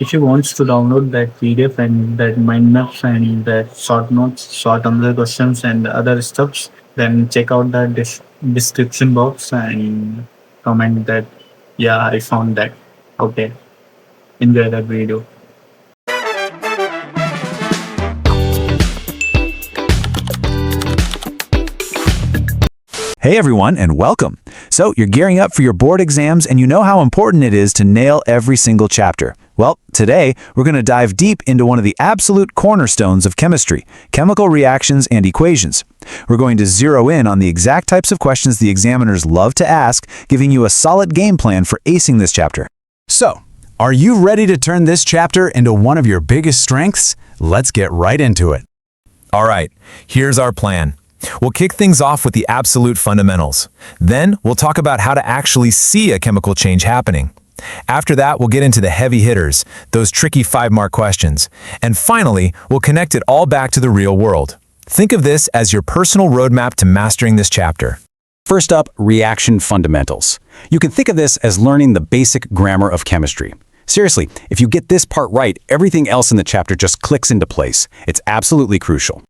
If you want to download that PDF and that mind maps and that short notes, short answer questions and other stuffs, then check out the description box and comment that, yeah, I found that. Okay, enjoy that video. Hey everyone, and welcome. So, you're gearing up for your board exams and you know how important it is to nail every single chapter. Well, today we're going to dive deep into one of the absolute cornerstones of chemistry, chemical reactions and equations. We're going to zero in on the exact types of questions the examiners love to ask, giving you a solid game plan for acing this chapter. So, are you ready to turn this chapter into one of your biggest strengths? Let's get right into it. All right, here's our plan. We'll kick things off with the absolute fundamentals. Then we'll talk about how to actually see a chemical change happening. After that, we'll get into the heavy hitters, those tricky 5-mark questions. And finally, we'll connect it all back to the real world. Think of this as your personal roadmap to mastering this chapter. First up, reaction fundamentals. You can think of this as learning the basic grammar of chemistry. Seriously, if you get this part right, everything else in the chapter just clicks into place. It's absolutely crucial.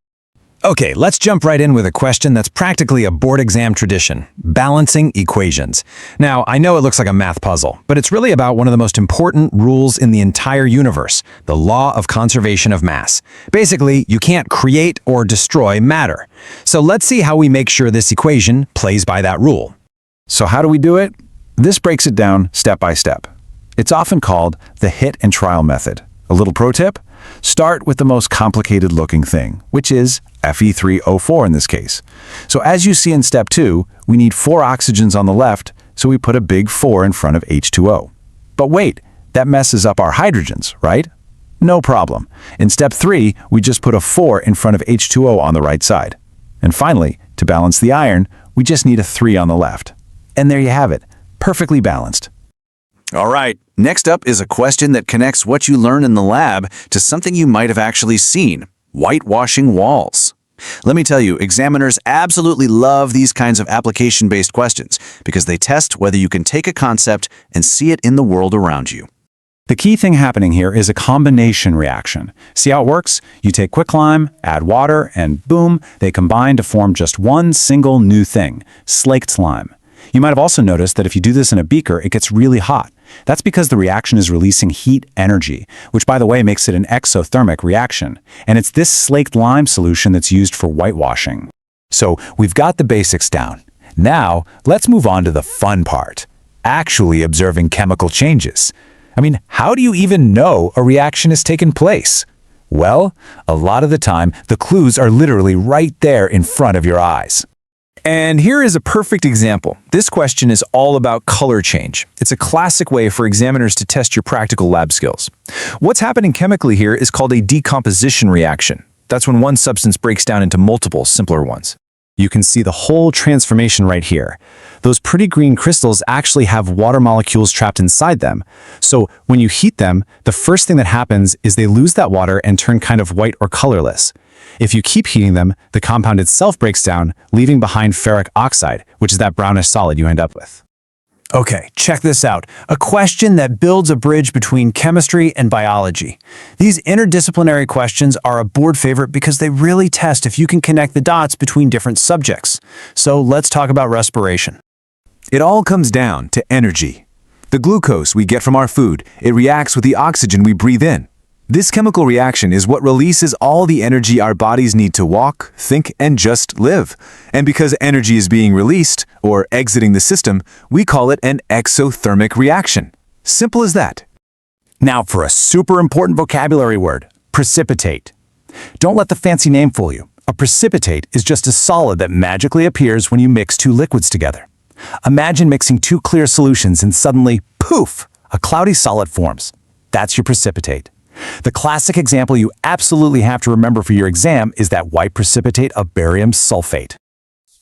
Okay, let's jump right in with a question that's practically a board exam tradition: balancing equations. Now, I know it looks like a math puzzle, but it's really about one of the most important rules in the entire universe, the law of conservation of mass. Basically, you can't create or destroy matter. So let's see how we make sure this equation plays by that rule. So how do we do it? This breaks it down step by step. It's often called the hit and trial method. A little pro tip? Start with the most complicated looking thing, which is Fe3O4 in this case. So as you see in step 2, we need 4 oxygens on the left, so we put a big 4 in front of H2O. But wait, that messes up our hydrogens, right? No problem. In step 3, we just put a 4 in front of H2O on the right side. And finally, to balance the iron, we just need a 3 on the left. And there you have it, perfectly balanced. All right, next up is a question that connects what you learn in the lab to something you might have actually seen: whitewashing walls. Let me tell you, examiners absolutely love these kinds of application-based questions because they test whether you can take a concept and see it in the world around you. The key thing happening here is a combination reaction. See how it works? You take quicklime, add water, and boom, they combine to form just one single new thing: slaked lime. You might have also noticed that if you do this in a beaker, it gets really hot. That's because the reaction is releasing heat energy, which by the way makes it an exothermic reaction. And it's this slaked lime solution that's used for whitewashing. So we've got the basics down. Now, let's move on to the fun part: actually observing chemical changes. I mean, how do you even know a reaction has taken place? Well, a lot of the time, the clues are literally right there in front of your eyes. And here is a perfect example. This question is all about color change. It's a classic way for examiners to test your practical lab skills. What's happening chemically here is called a decomposition reaction. That's when one substance breaks down into multiple simpler ones. You can see the whole transformation right here. Those pretty green crystals actually have water molecules trapped inside them. So when you heat them, the first thing that happens is they lose that water and turn kind of white or colorless. If you keep heating them, the compound itself breaks down, leaving behind ferric oxide, which is that brownish solid you end up with. Okay, check this out. A question that builds a bridge between chemistry and biology. These interdisciplinary questions are a board favorite because they really test if you can connect the dots between different subjects. So let's talk about respiration. It all comes down to energy. The glucose we get from our food, it reacts with the oxygen we breathe in. This chemical reaction is what releases all the energy our bodies need to walk, think, and just live. And because energy is being released, or exiting the system, we call it an exothermic reaction. Simple as that. Now for a super important vocabulary word: precipitate. Don't let the fancy name fool you. A precipitate is just a solid that magically appears when you mix two liquids together. Imagine mixing two clear solutions and suddenly, poof, a cloudy solid forms. That's your precipitate. The classic example you absolutely have to remember for your exam is that white precipitate of barium sulfate.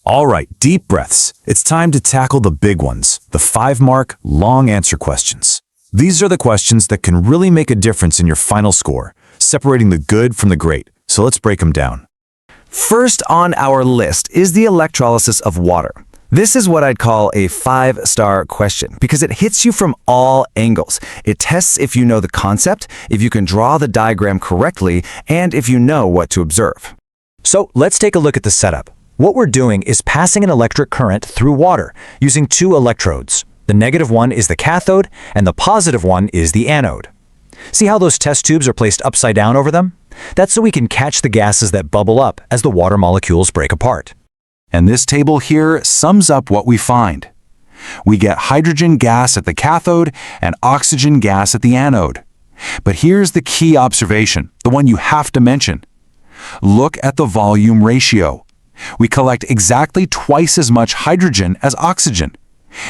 All right, deep breaths. It's time to tackle the big ones, the 5-mark, long answer questions. These are the questions that can really make a difference in your final score, separating the good from the great. So let's break them down. First on our list is the electrolysis of water. This is what I'd call a 5-star question because it hits you from all angles. It tests if you know the concept, if you can draw the diagram correctly, and if you know what to observe. So let's take a look at the setup. What we're doing is passing an electric current through water using 2 electrodes. The negative one is the cathode, and the positive one is the anode. See how those test tubes are placed upside down over them? That's so we can catch the gases that bubble up as the water molecules break apart. And this table here sums up what we find. We get hydrogen gas at the cathode and oxygen gas at the anode. But here's the key observation, the one you have to mention. Look at the volume ratio. We collect exactly twice as much hydrogen as oxygen.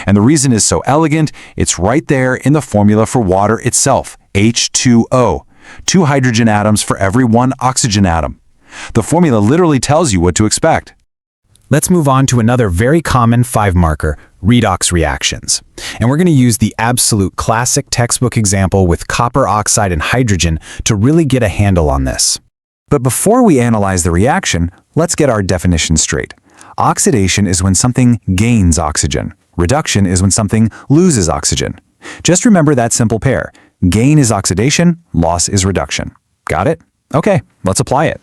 And the reason is so elegant, it's right there in the formula for water itself, H2O, 2 hydrogen atoms for every 1 oxygen atom. The formula literally tells you what to expect. Let's move on to another very common 5-marker, redox reactions. And we're going to use the absolute classic textbook example with copper oxide and hydrogen to really get a handle on this. But before we analyze the reaction, let's get our definition straight. Oxidation is when something gains oxygen. Reduction is when something loses oxygen. Just remember that simple pair. Gain is oxidation, loss is reduction. Got it? Okay, let's apply it.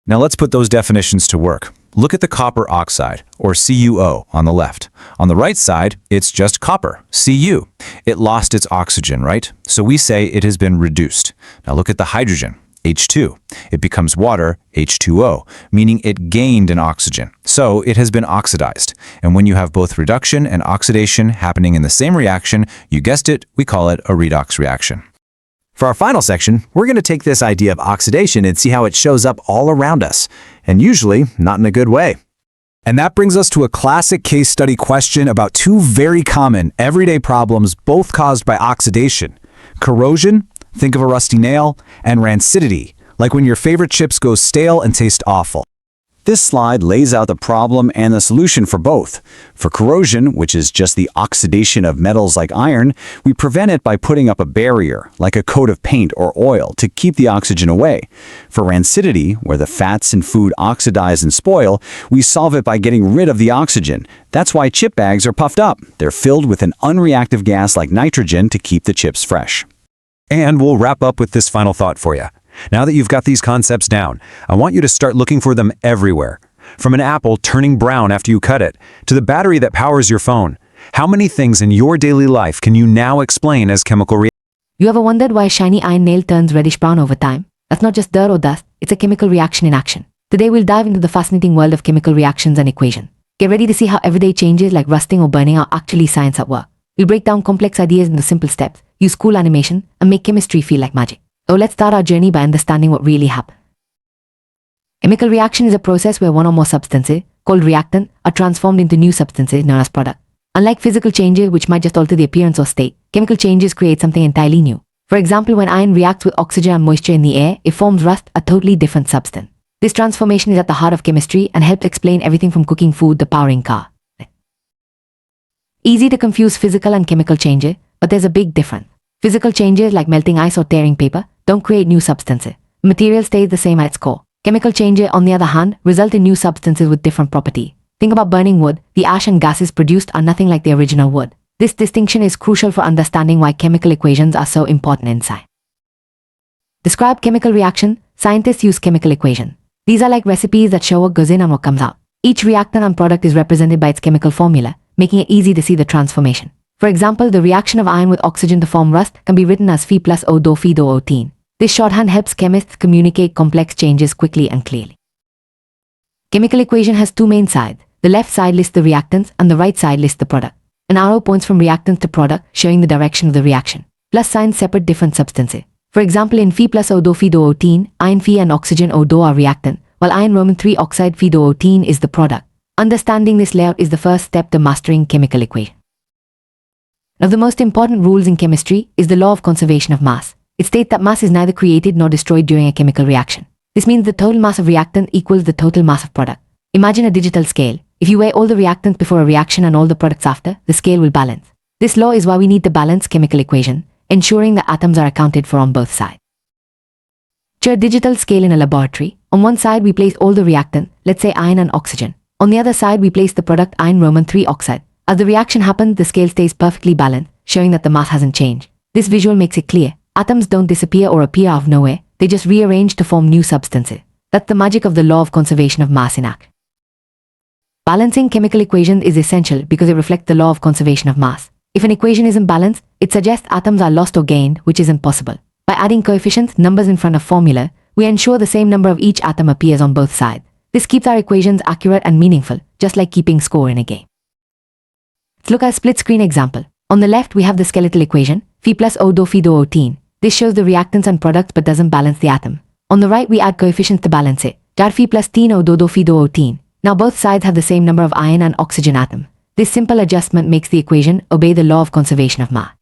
Now let's put those definitions to work. Look at the copper oxide, or CuO, on the left. On the right side, it's just copper, Cu. It lost its oxygen, right? So we say it has been reduced. Now look at the hydrogen, H2. It becomes water, H2O, meaning it gained an oxygen. So it has been oxidized. And when you have both reduction and oxidation happening in the same reaction, you guessed it, we call it a redox reaction. For our final section, we're going to take this idea of oxidation and see how it shows up all around us, and usually not in a good way. And that brings us to a classic case study question about 2 very common everyday problems, both caused by oxidation. Corrosion, think of a rusty nail, and rancidity, like when your favorite chips go stale and taste awful. This slide lays out the problem and the solution for both. For corrosion, which is just the oxidation of metals like iron, we prevent it by putting up a barrier, like a coat of paint or oil, to keep the oxygen away. For rancidity, where the fats in food oxidize and spoil, we solve it by getting rid of the oxygen. That's why chip bags are puffed up. They're filled with an unreactive gas like nitrogen to keep the chips fresh. And we'll wrap up with this final thought for you. Now that you've got these concepts down, I want you to start looking for them everywhere. From an apple turning brown after you cut it, to the battery that powers your phone. How many things in your daily life can you now explain as chemical reactions? You ever wondered why a shiny iron nail turns reddish-brown over time? That's not just dirt or dust, it's a chemical reaction in action. Today we'll dive into the fascinating world of chemical reactions and equation. Get ready to see how everyday changes like rusting or burning are actually science at work. We'll break down complex ideas into simple steps, use cool animation, and make chemistry feel like magic. So let's start our journey by understanding what really happens. Chemical reaction is a process where one or more substances, called reactant, are transformed into new substances known as product. Unlike physical changes which might just alter the appearance or state, chemical changes create something entirely new. For example, when iron reacts with oxygen and moisture in the air, it forms rust, a totally different substance. This transformation is at the heart of chemistry and helps explain everything from cooking food to powering car. Easy to confuse physical and chemical changes, but there's a big difference. Physical changes like melting ice or tearing paper don't create new substances. The material stays the same at its core. Chemical changes, on the other hand, result in new substances with different properties. Think about burning wood. The ash and gases produced are nothing like the original wood. This distinction is crucial for understanding why chemical equations are so important in science. Describe chemical reaction. Scientists use chemical equations. These are like recipes that show what goes in and what comes out. Each reactant and product is represented by its chemical formula, making it easy to see the transformation. For example, the reaction of iron with oxygen to form rust can be written as Fe plus O do Fe do O-tene. This shorthand helps chemists communicate complex changes quickly and clearly. Chemical equation has 2 main sides. The left side lists the reactants and the right side lists the product. An arrow points from reactants to product, showing the direction of the reaction. Plus signs separate different substances. For example, in Fe plus O do Fe do O-tene, iron Fe and oxygen O do are reactant, while iron Roman 3 oxide Fe do O-tene is the product. Understanding this layout is the first step to mastering chemical equation. One of the most important rules in chemistry is the law of conservation of mass. It states that mass is neither created nor destroyed during a chemical reaction. This means the total mass of reactant equals the total mass of product. Imagine a digital scale. If you weigh all the reactants before a reaction and all the products after, the scale will balance. This law is why we need to balance chemical equation, ensuring that atoms are accounted for on both sides. To a digital scale in a laboratory, on one side we place all the reactants, let's say iron and oxygen. On the other side, we place the product iron Roman 3 oxide. As the reaction happens, the scale stays perfectly balanced, showing that the mass hasn't changed. This visual makes it clear. Atoms don't disappear or appear out of nowhere, they just rearrange to form new substances. That's the magic of the law of conservation of mass in action. Balancing chemical equations is essential because it reflects the law of conservation of mass. If an equation isn't balanced, it suggests atoms are lost or gained, which isn't possible. By adding coefficients, numbers in front of formula, we ensure the same number of each atom appears on both sides. This keeps our equations accurate and meaningful, just like keeping score in a game. Let's look at a split screen example. On the left, we have the skeletal equation, Phi plus O do Phi do O teen. This shows the reactants and products but doesn't balance the atom. On the right, we add coefficients to balance it. Jar Phi plus teen O do Phi do O teen. Now both sides have the same number of iron and oxygen atom. This simple adjustment makes the equation obey the law of conservation of mass.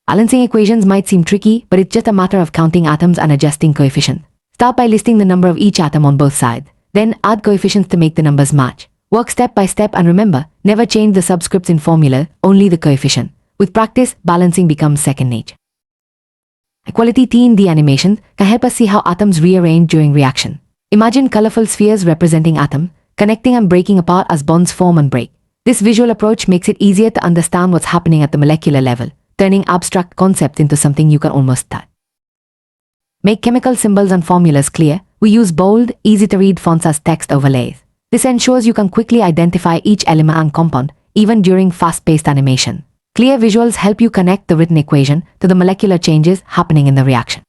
Balancing equations might seem tricky, but it's just a matter of counting atoms and adjusting coefficients. Start by listing the number of each atom on both sides. Then add coefficients to make the numbers match. Work step by step and remember, never change the subscripts in formula, only the coefficient. With practice, balancing becomes second nature. Equality T&D animations can help us see how atoms rearrange during reaction. Imagine colorful spheres representing atoms, connecting and breaking apart as bonds form and break. This visual approach makes it easier to understand what's happening at the molecular level, turning abstract concepts into something you can almost touch. Make chemical symbols and formulas clear. We use bold, easy-to-read fonts as text overlays. This ensures you can quickly identify each element and compound, even during fast-paced animation. Clear visuals help you connect the written equation to the molecular changes happening in the reaction.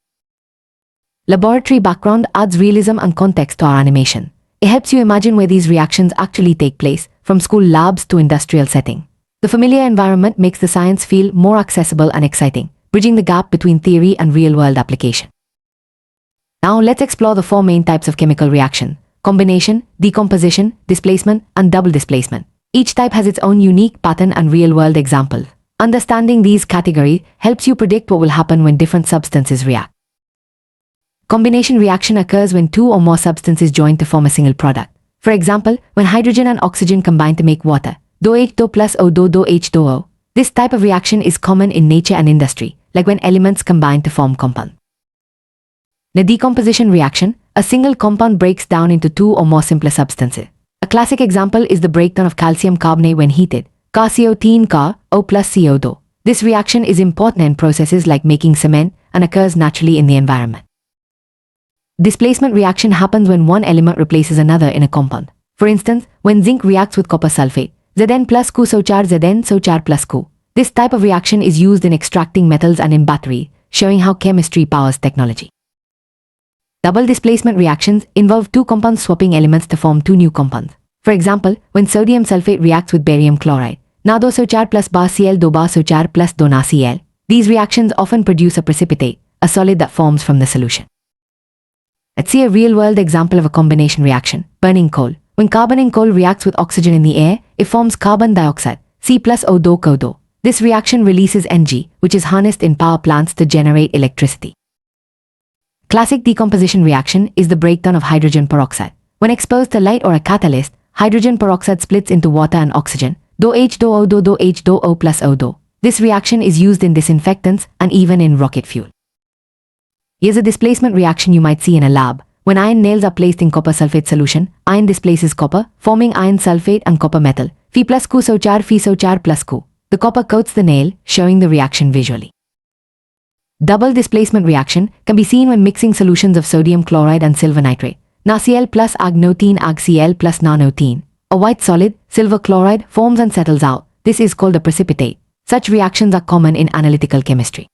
Laboratory background adds realism and context to our animation. It helps you imagine where these reactions actually take place, from school labs to industrial setting. The familiar environment makes the science feel more accessible and exciting, bridging the gap between theory and real-world application. Now let's explore the four main types of chemical reaction: combination, decomposition, displacement, and double displacement. Each type has its own unique pattern and real-world example. Understanding these categories helps you predict what will happen when different substances react. Combination reaction occurs when two or more substances join to form a single product. For example, when hydrogen and oxygen combine to make water, DO plus O do H2O. This type of reaction is common in nature and industry, like when elements combine to form compounds. In a decomposition reaction, a single compound breaks down into two or more simpler substances. A classic example is the breakdown of calcium carbonate when heated, CaCO Ca, O plus CO2. This reaction is important in processes like making cement and occurs naturally in the environment. Displacement reaction happens when one element replaces another in a compound. For instance, when zinc reacts with copper sulfate, Zn plus Cu SO4 Zn SO4 plus Cu. This type of reaction is used in extracting metals and in batteries, showing how chemistry powers technology. Double displacement reactions involve two compounds swapping elements to form two new compounds. For example, when sodium sulfate reacts with barium chloride, Na2 SO4 plus Ba Cl do Ba SO4 plus Do Na Cl. These reactions often produce a precipitate, a solid that forms from the solution. Let's see a real-world example of a combination reaction: burning coal. When carbon in coal reacts with oxygen in the air, it forms carbon dioxide, C plus O do CO do. This reaction releases Ng, which is harnessed in power plants to generate electricity. Classic decomposition reaction is the breakdown of hydrogen peroxide. When exposed to light or a catalyst, hydrogen peroxide splits into water and oxygen, do H2O do H2O plus O do. This reaction is used in disinfectants and even in rocket fuel. Here's a displacement reaction you might see in a lab. When iron nails are placed in copper sulfate solution, iron displaces copper, forming iron sulfate and copper metal, Phi plus Cu SO4 Phi SO4 plus Cu. The copper coats the nail, showing the reaction visually. Double displacement reaction can be seen when mixing solutions of sodium chloride and silver nitrate, NaCl plus AgNO AgCl plus NaNO. A white solid, silver chloride, forms and settles out. This is called a precipitate. Such reactions are common in analytical chemistry.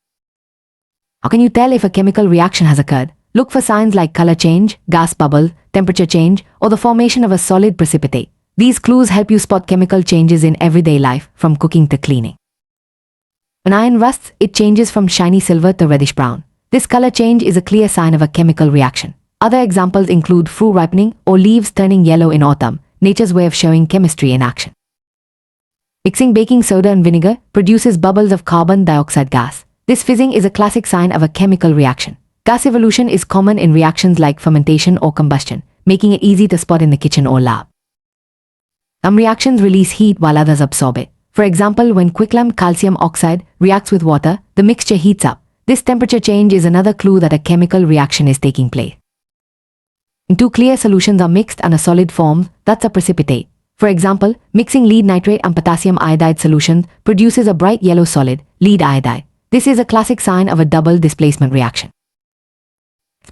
How can you tell if a chemical reaction has occurred? Look for signs like color change, gas bubble, temperature change, or the formation of a solid precipitate. These clues help you spot chemical changes in everyday life, from cooking to cleaning. When iron rusts, it changes from shiny silver to reddish brown. This color change is a clear sign of a chemical reaction. Other examples include fruit ripening or leaves turning yellow in autumn, nature's way of showing chemistry in action. Mixing baking soda and vinegar produces bubbles of carbon dioxide gas. This fizzing is a classic sign of a chemical reaction. Gas evolution is common in reactions like fermentation or combustion, making it easy to spot in the kitchen or lab. Some reactions release heat while others absorb it. For example, when quicklime calcium oxide reacts with water, the mixture heats up. This temperature change is another clue that a chemical reaction is taking place. And two clear solutions are mixed and a solid form, that's a precipitate. For example, mixing lead nitrate and potassium iodide solution produces a bright yellow solid, lead iodide. This is a classic sign of a double displacement reaction.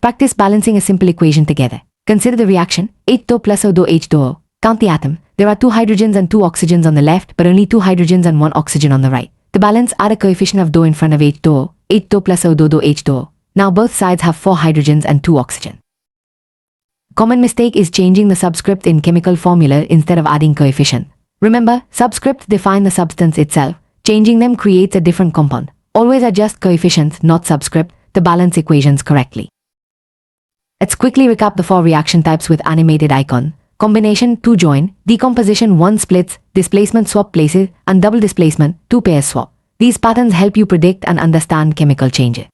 Practice balancing a simple equation together. Consider the reaction, H2O plus O2 H2O. Count the atom. There are 2 hydrogens and 2 oxygens on the left, but only 2 hydrogens and 1 oxygen on the right. To balance, add a coefficient of DO in front of H2O, H2O plus O2 H2O. Now both sides have 4 hydrogens and 2 oxygen. Common mistake is changing the subscript in chemical formula instead of adding coefficient. Remember, subscripts define the substance itself. Changing them creates a different compound. Always adjust coefficients, not subscript, to balance equations correctly. Let's quickly recap the 4 reaction types with animated icon. Combination 2 join, decomposition 1 splits, displacement swap places, and double displacement 2 pairs swap. These patterns help you predict and understand chemical changes.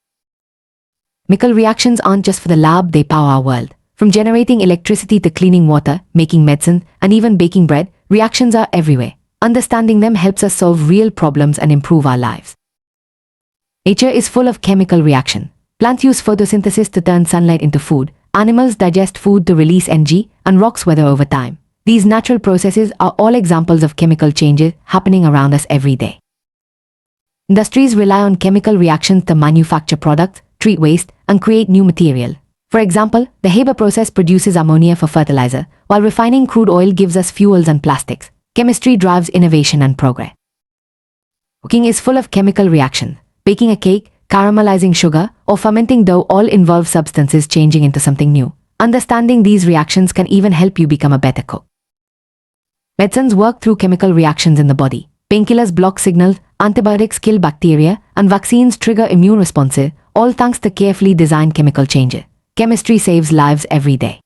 Chemical reactions aren't just for the lab, they power our world. From generating electricity to cleaning water, making medicine, and even baking bread, reactions are everywhere. Understanding them helps us solve real problems and improve our lives. Nature is full of chemical reaction. Plants use photosynthesis to turn sunlight into food, animals digest food to release energy, and rocks weather over time. These natural processes are all examples of chemical changes happening around us every day. Industries rely on chemical reactions to manufacture products, treat waste, and create new material. For example, the Haber process produces ammonia for fertilizer, while refining crude oil gives us fuels and plastics. Chemistry drives innovation and progress. Cooking is full of chemical reactions. Baking a cake, caramelizing sugar, or fermenting dough all involve substances changing into something new. Understanding these reactions can even help you become a better cook. Medicines work through chemical reactions in the body. Painkillers block signals, antibiotics kill bacteria, and vaccines trigger immune responses, all thanks to carefully designed chemical changes. Chemistry saves lives every day.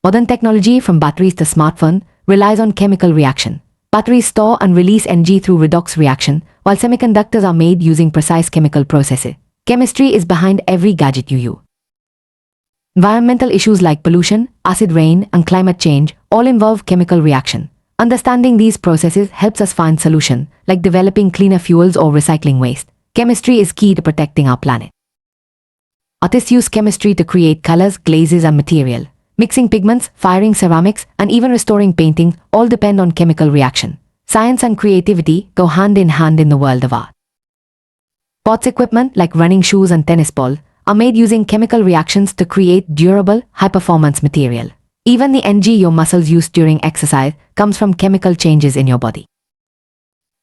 Modern technology, from batteries to smartphones, relies on chemical reaction. Batteries store and release energy through redox reaction, while semiconductors are made using precise chemical processes. Chemistry is behind every gadget you use. Environmental issues like pollution, acid rain, and climate change all involve chemical reaction. Understanding these processes helps us find solutions, like developing cleaner fuels or recycling waste. Chemistry is key to protecting our planet. Artists use chemistry to create colors, glazes, and material. Mixing pigments, firing ceramics, and even restoring paintings all depend on chemical reaction. Science and creativity go hand in hand in the world of art. Sports equipment like running shoes and tennis balls are made using chemical reactions to create durable, high-performance material. Even the energy your muscles use during exercise comes from chemical changes in your body.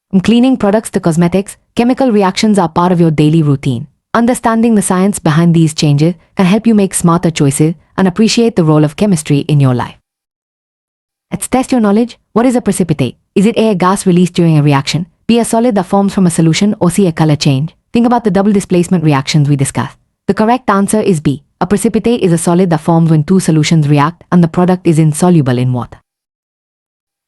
From cleaning products to cosmetics, chemical reactions are part of your daily routine. Understanding the science behind these changes can help you make smarter choices and appreciate the role of chemistry in your life. Let's test your knowledge. What is a precipitate? Is it A, gas released during a reaction, B, a solid that forms from a solution, or C, a color change? Think about the double displacement reactions we discussed. The correct answer is B. A precipitate is a solid that forms when 2 solutions react and the product is insoluble in water.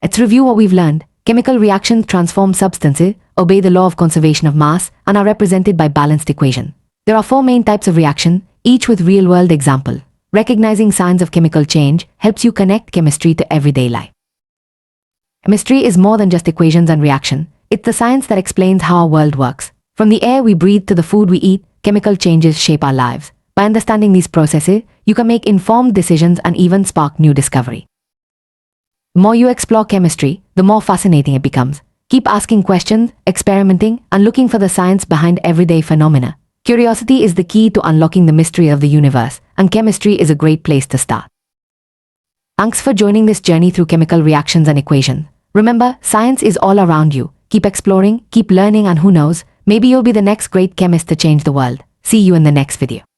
Let's review what we've learned. Chemical reactions transform substances, obey the law of conservation of mass, and are represented by balanced equations. There are 4 main types of reaction, each with real-world example. Recognizing signs of chemical change helps you connect chemistry to everyday life. Chemistry is more than just equations and reaction. It's the science that explains how our world works. From the air we breathe to the food we eat, chemical changes shape our lives. By understanding these processes, you can make informed decisions and even spark new discovery. The more you explore chemistry, the more fascinating it becomes. Keep asking questions, experimenting, and looking for the science behind everyday phenomena. Curiosity is the key to unlocking the mystery of the universe, and chemistry is a great place to start. Thanks for joining this journey through chemical reactions and equations. Remember, science is all around you. Keep exploring, keep learning, and who knows, maybe you'll be the next great chemist to change the world. See you in the next video.